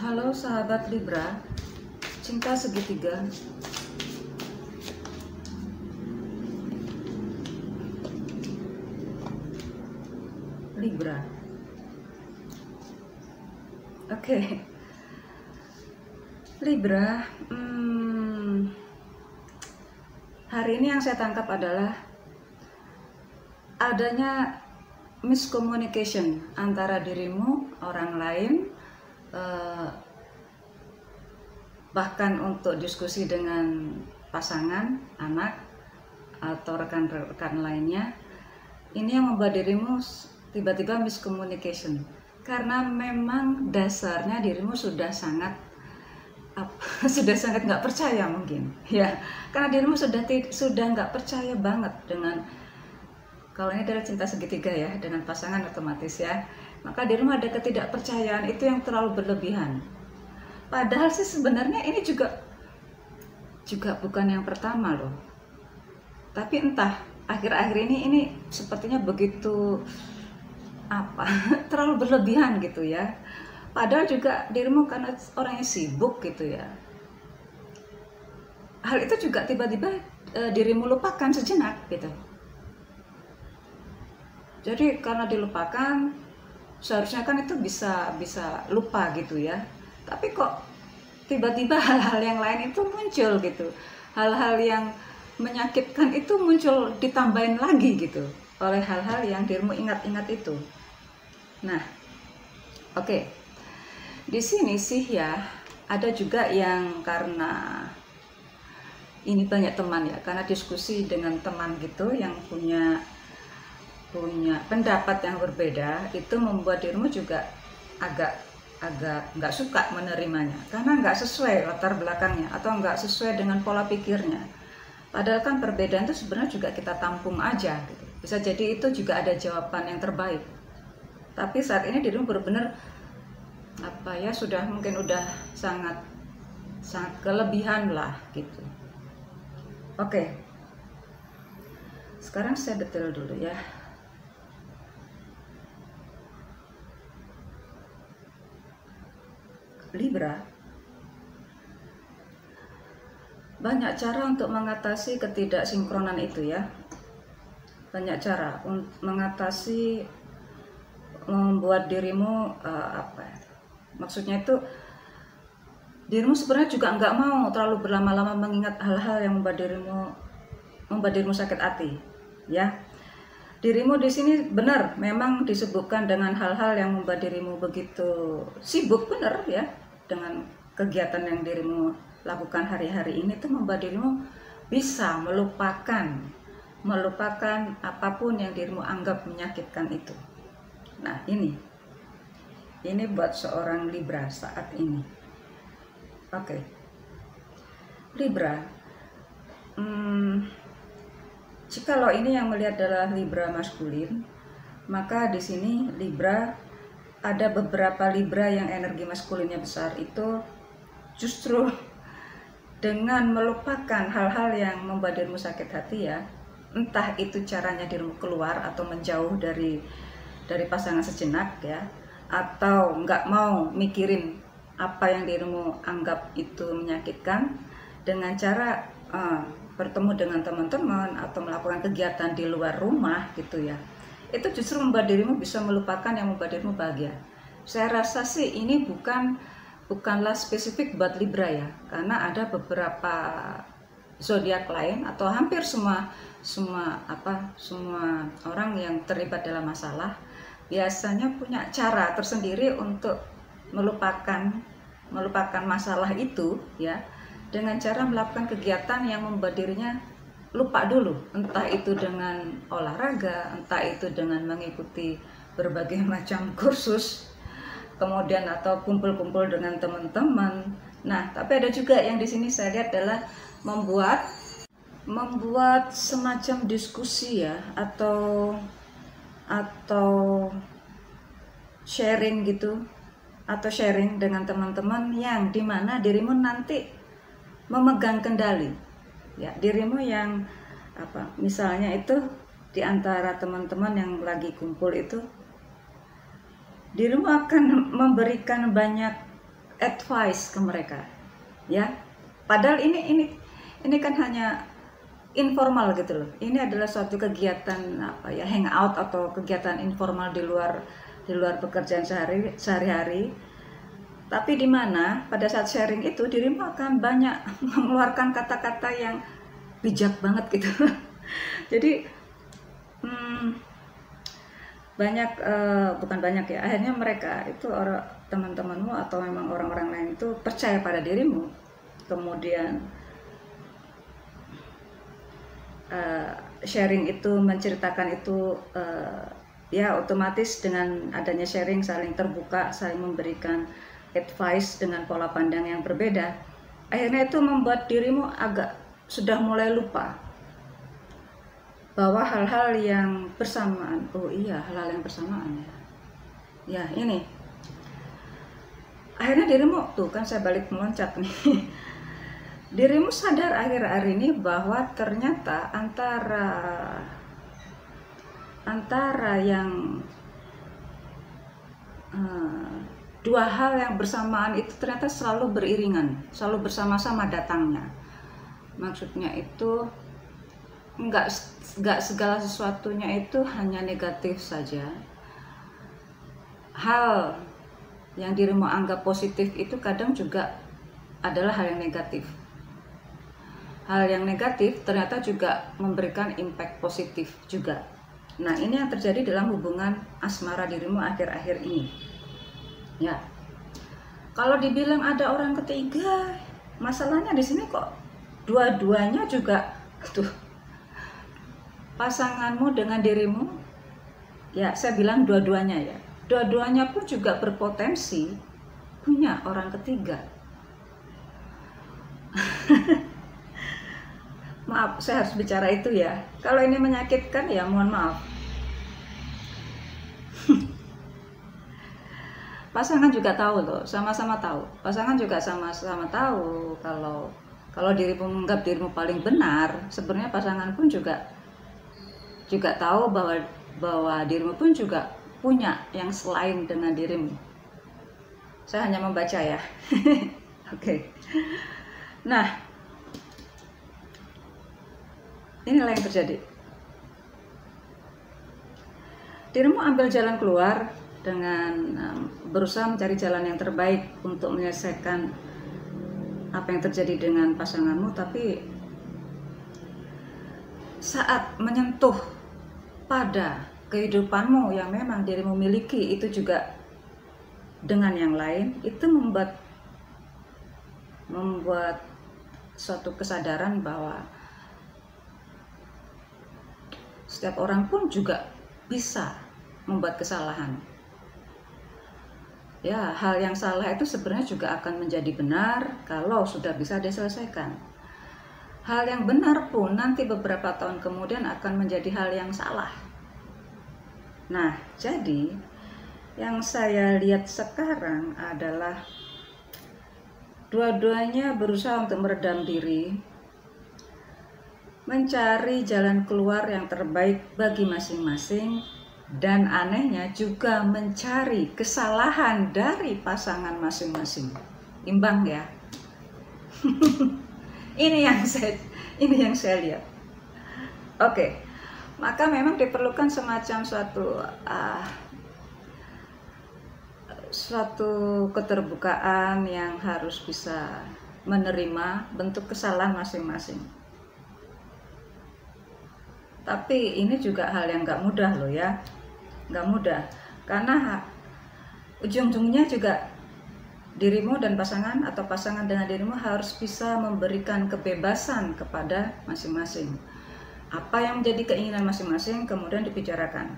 Halo sahabat Libra, cinta segitiga. Libra. Oke. Libra, hari ini yang saya tangkap adalah adanya miscommunication antara dirimu, orang lain, bahkan untuk diskusi dengan pasangan, anak, atau rekan-rekan lainnya. Ini yang membuat dirimu tiba-tiba miscommunication, karena memang dasarnya dirimu sudah sangat nggak percaya mungkin, ya, karena dirimu sudah nggak percaya banget dengan, kalau ini adalah cinta segitiga ya, dengan pasangan otomatis ya, maka dirimu ada ketidakpercayaan itu yang terlalu berlebihan. Padahal sih sebenarnya ini juga bukan yang pertama loh, tapi entah akhir-akhir ini sepertinya begitu terlalu berlebihan gitu ya. Padahal juga dirimu karena orangnya sibuk gitu ya, hal itu juga tiba-tiba dirimu lupakan sejenak gitu. Jadi karena dilupakan, seharusnya kan itu bisa lupa gitu ya, tapi kok tiba-tiba hal-hal yang lain itu muncul gitu, hal-hal yang menyakitkan itu muncul ditambahin lagi gitu oleh hal-hal yang dirimu ingat-ingat itu. Nah, oke. Di sini sih ya, ada juga yang karena ini banyak teman ya, karena diskusi dengan teman gitu yang punya pendapat yang berbeda, itu membuat dirimu juga agak nggak suka menerimanya, karena nggak sesuai latar belakangnya atau nggak sesuai dengan pola pikirnya. Padahal kan perbedaan itu sebenarnya juga kita tampung aja gitu. Bisa jadi itu juga ada jawaban yang terbaik. Tapi saat ini dirimu benar-benar sudah sangat kelebihan lah gitu. Oke. Sekarang saya detail dulu ya. Libra, banyak cara untuk mengatasi ketidaksinkronan itu ya. Banyak cara untuk mengatasi, membuat dirimu maksudnya itu dirimu sebenarnya juga nggak mau terlalu berlama-lama mengingat hal-hal yang membuat dirimu sakit hati ya. Dirimu di sini benar memang disebutkan dengan hal-hal yang membuat dirimu begitu sibuk, benar ya, dengan kegiatan yang dirimu lakukan hari-hari ini tuh membuat dirimu bisa melupakan apapun yang dirimu anggap menyakitkan itu. Nah, ini buat seorang Libra saat ini. Oke. Libra, jikalau ini yang melihat adalah Libra maskulin, maka di sini Libra, ada beberapa Libra yang energi maskulinnya besar itu justru dengan melupakan hal-hal yang membuat dirimu sakit hati ya, entah itu caranya dirimu keluar atau menjauh dari pasangan sejenak ya, atau nggak mau mikirin apa yang dirimu anggap itu menyakitkan, dengan cara bertemu dengan teman-teman atau melakukan kegiatan di luar rumah gitu ya, itu justru membuat dirimu bisa melupakan yang membuat dirimu bahagia. Saya rasa sih ini bukanlah spesifik buat Libra ya, karena ada beberapa zodiak lain atau hampir semua orang yang terlibat dalam masalah biasanya punya cara tersendiri untuk melupakan masalah itu ya, dengan cara melakukan kegiatan yang membuat dirinya lupa dulu, entah itu dengan olahraga, entah itu dengan mengikuti berbagai macam kursus, kemudian atau kumpul-kumpul dengan teman-teman. Nah, tapi ada juga yang di sini saya lihat adalah membuat semacam diskusi ya, atau sharing gitu, atau sharing dengan teman-teman yang dimana dirimu nanti memegang kendali ya, dirimu yang misalnya itu di antara teman-teman yang lagi kumpul itu, dirimu akan memberikan banyak advice ke mereka, ya. Padahal ini kan hanya informal gitu loh. Ini adalah suatu kegiatan apa ya, hangout atau kegiatan informal di luar pekerjaan sehari-hari. Tapi di mana pada saat sharing itu dirimu akan banyak mengeluarkan kata-kata yang bijak banget gitu. Jadi banyak bukan banyak ya, akhirnya mereka itu teman-temanmu atau memang orang-orang lain itu percaya pada dirimu, kemudian sharing itu, menceritakan itu, ya otomatis dengan adanya sharing saling terbuka, saling memberikan advice dengan pola pandang yang berbeda. Akhirnya itu membuat dirimu agak sudah mulai lupa bahwa hal-hal yang bersamaan, oh iya hal-hal yang bersamaan ya ini. Akhirnya dirimu, tuh kan saya balik meloncat nih. Dirimu sadar akhir-akhir ini bahwa ternyata antara yang dua hal yang bersamaan itu ternyata selalu beriringan, selalu bersama-sama datangnya. Maksudnya itu enggak segala sesuatunya itu hanya negatif saja. Hal yang dirimu anggap positif itu kadang juga adalah hal yang negatif. Hal yang negatif ternyata juga memberikan impact positif juga. Nah, ini yang terjadi dalam hubungan asmara dirimu akhir-akhir ini. Ya. Kalau dibilang ada orang ketiga, masalahnya di sini kok dua-duanya juga tuh. Pasanganmu dengan dirimu, ya saya bilang dua-duanya ya. Dua-duanya pun juga berpotensi punya orang ketiga. Maaf, saya harus bicara itu ya. Kalau ini menyakitkan ya mohon maaf. Pasangan juga tahu loh, sama-sama tahu. Pasangan juga sama-sama tahu kalau dirimu menganggap dirimu paling benar, sebenarnya pasangan pun juga tahu bahwa dirimu pun juga punya yang selain dengan dirimu. Saya hanya membaca ya. Oke. Nah, inilah yang terjadi. Dirimu ambil jalan keluar dengan berusaha mencari jalan yang terbaik untuk menyelesaikan apa yang terjadi dengan pasanganmu, tapi saat menyentuh pada kehidupanmu yang memang dirimu miliki itu juga dengan yang lain, itu membuat suatu kesadaran bahwa setiap orang pun juga bisa membuat kesalahan. Ya, hal yang salah itu sebenarnya juga akan menjadi benar kalau sudah bisa diselesaikan. Hal yang benar pun nanti beberapa tahun kemudian akan menjadi hal yang salah. Nah, jadi yang saya lihat sekarang adalah dua-duanya berusaha untuk meredam diri, mencari jalan keluar yang terbaik bagi masing-masing, dan anehnya juga mencari kesalahan dari pasangan masing-masing. Imbang ya. Ini yang saya lihat. Oke. Maka memang diperlukan semacam suatu keterbukaan yang harus bisa menerima bentuk kesalahan masing-masing. Tapi ini juga hal yang gak mudah loh ya. Gak mudah. Karena ujung-ujungnya juga dirimu dan pasangan atau pasangan dengan dirimu harus bisa memberikan kebebasan kepada masing-masing. Apa yang menjadi keinginan masing-masing kemudian dibicarakan.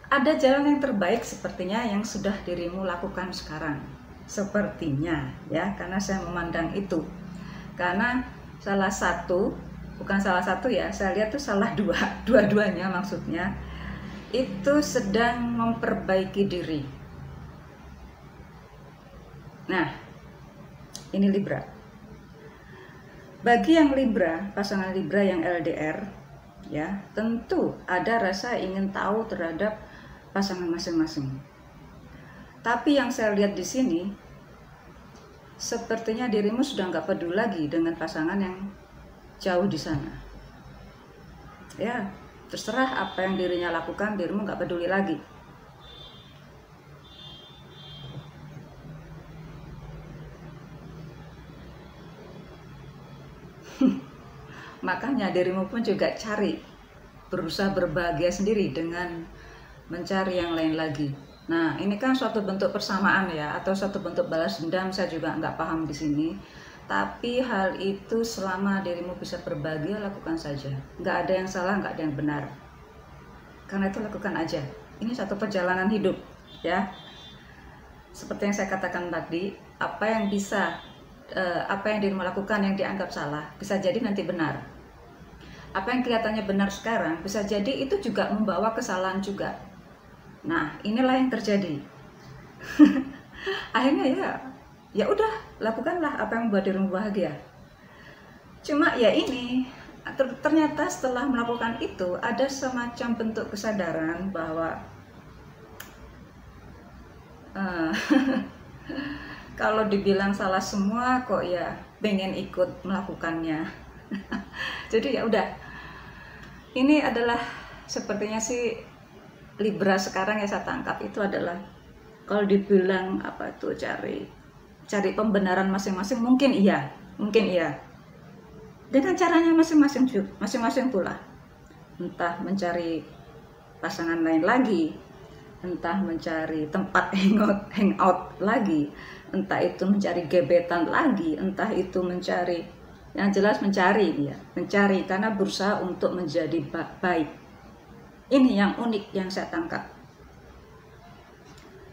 Ada jalan yang terbaik sepertinya yang sudah dirimu lakukan sekarang. Sepertinya ya, karena saya memandang itu. Karena bukan salah satu ya, saya lihat tuh salah dua-duanya maksudnya itu sedang memperbaiki diri. Nah, ini Libra. Bagi yang Libra, pasangan Libra yang LDR, ya tentu ada rasa ingin tahu terhadap pasangan masing-masing. Tapi yang saya lihat di sini, sepertinya dirimu sudah nggak peduli lagi dengan pasangan yang jauh di sana. Ya, terserah apa yang dirinya lakukan, dirimu nggak peduli lagi. Makanya dirimu pun juga berusaha berbahagia sendiri dengan mencari yang lain lagi. Nah, ini kan suatu bentuk persamaan ya, atau suatu bentuk balas dendam, saya juga nggak paham di sini. Tapi hal itu selama dirimu bisa berbahagia, lakukan saja. Nggak ada yang salah, nggak ada yang benar. Karena itu lakukan aja. Ini satu perjalanan hidup ya. Seperti yang saya katakan tadi, apa yang dirimu lakukan yang dianggap salah, bisa jadi nanti benar. Apa yang kelihatannya benar sekarang, bisa jadi itu juga membawa kesalahan juga. Nah, inilah yang terjadi. Akhirnya ya udah, lakukanlah apa yang membuat dirimu bahagia. Cuma ya ini, ternyata setelah melakukan itu ada semacam bentuk kesadaran bahwa kalau dibilang salah semua kok ya pengen ikut melakukannya. Jadi ya udah, ini adalah sepertinya sih Libra sekarang yang saya tangkap itu adalah, kalau dibilang apa itu cari pembenaran masing-masing, mungkin iya dengan caranya masing-masing pula. Entah mencari pasangan lain lagi, entah mencari tempat hangout lagi, entah itu mencari gebetan lagi, entah itu mencari, yang jelas mencari karena berusaha untuk menjadi baik. Ini yang unik yang saya tangkap.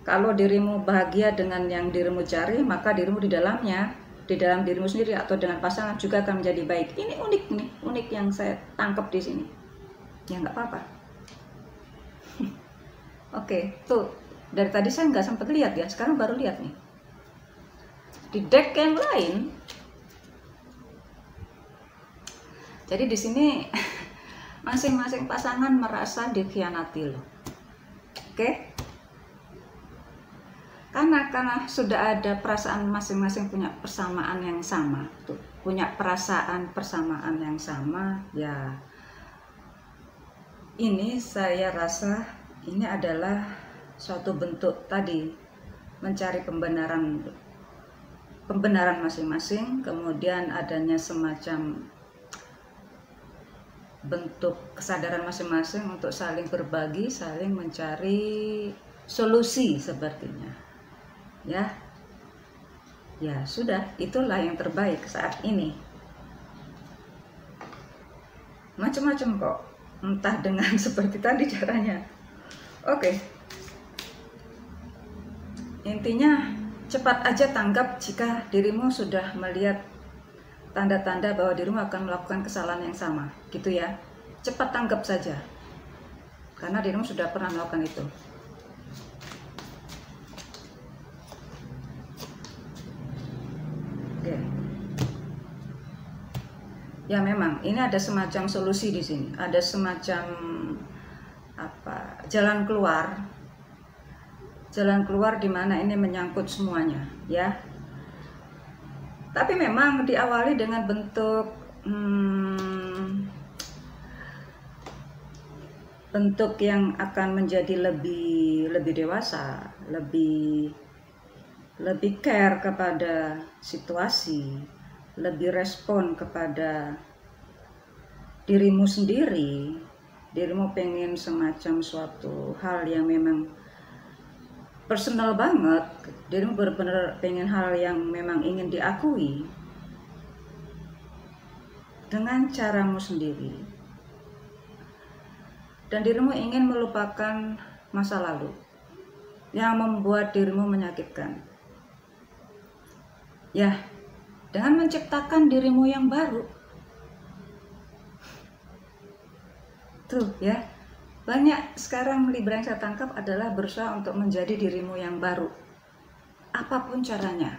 Kalau dirimu bahagia dengan yang dirimu cari, maka dirimu di dalam dirimu sendiri atau dengan pasangan juga akan menjadi baik. Ini unik yang saya tangkap di sini. Ya nggak apa-apa. Oke, tuh dari tadi saya nggak sempat lihat ya, sekarang baru lihat nih. Di deck yang lain, jadi di sini masing-masing pasangan merasa dikhianati loh. Oke? Karena sudah ada perasaan masing-masing punya persamaan yang sama, tuh, punya persamaan yang sama, ya. Ini saya rasa ini adalah suatu bentuk tadi mencari pembenaran masing-masing, kemudian adanya semacam bentuk kesadaran masing-masing untuk saling berbagi, saling mencari solusi sepertinya. Ya sudah, itulah yang terbaik saat ini. Macam-macam kok, entah dengan seperti tadi caranya. Oke. Intinya cepat aja tanggap jika dirimu sudah melihat tanda-tanda bahwa dirimu akan melakukan kesalahan yang sama, gitu ya. Cepat tanggap saja, karena dirimu sudah pernah melakukan itu. Oke. Ya memang, ini ada semacam solusi di sini, ada semacam jalan keluar di mana ini menyangkut semuanya, ya. Tapi memang diawali dengan bentuk yang akan menjadi lebih dewasa, lebih care kepada situasi, lebih respon kepada dirimu sendiri. Dirimu pengen semacam suatu hal yang memang personal banget, dirimu benar-benar pengen hal yang memang ingin diakui dengan caramu sendiri, dan dirimu ingin melupakan masa lalu yang membuat dirimu menyakitkan, ya, dengan menciptakan dirimu yang baru. Tuh ya, banyak sekarang Libra yang saya tangkap adalah berusaha untuk menjadi dirimu yang baru, apapun caranya.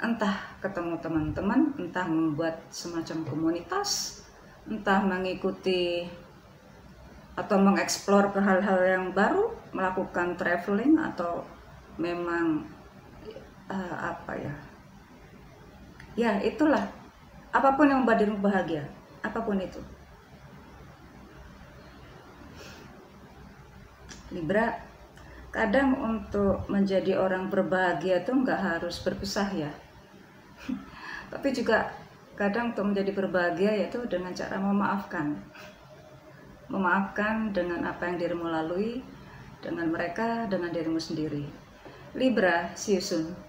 Entah ketemu teman-teman, entah membuat semacam komunitas, entah mengikuti atau mengeksplor ke hal-hal yang baru, melakukan traveling, atau memang Ya, itulah. Apapun yang membuat dirimu bahagia, apapun itu. Libra, kadang untuk menjadi orang berbahagia tuh nggak harus berpisah ya. Tapi juga kadang untuk menjadi berbahagia yaitu dengan cara memaafkan. Memaafkan dengan apa yang dirimu lalui, dengan mereka, dengan dirimu sendiri. Libra, see you soon.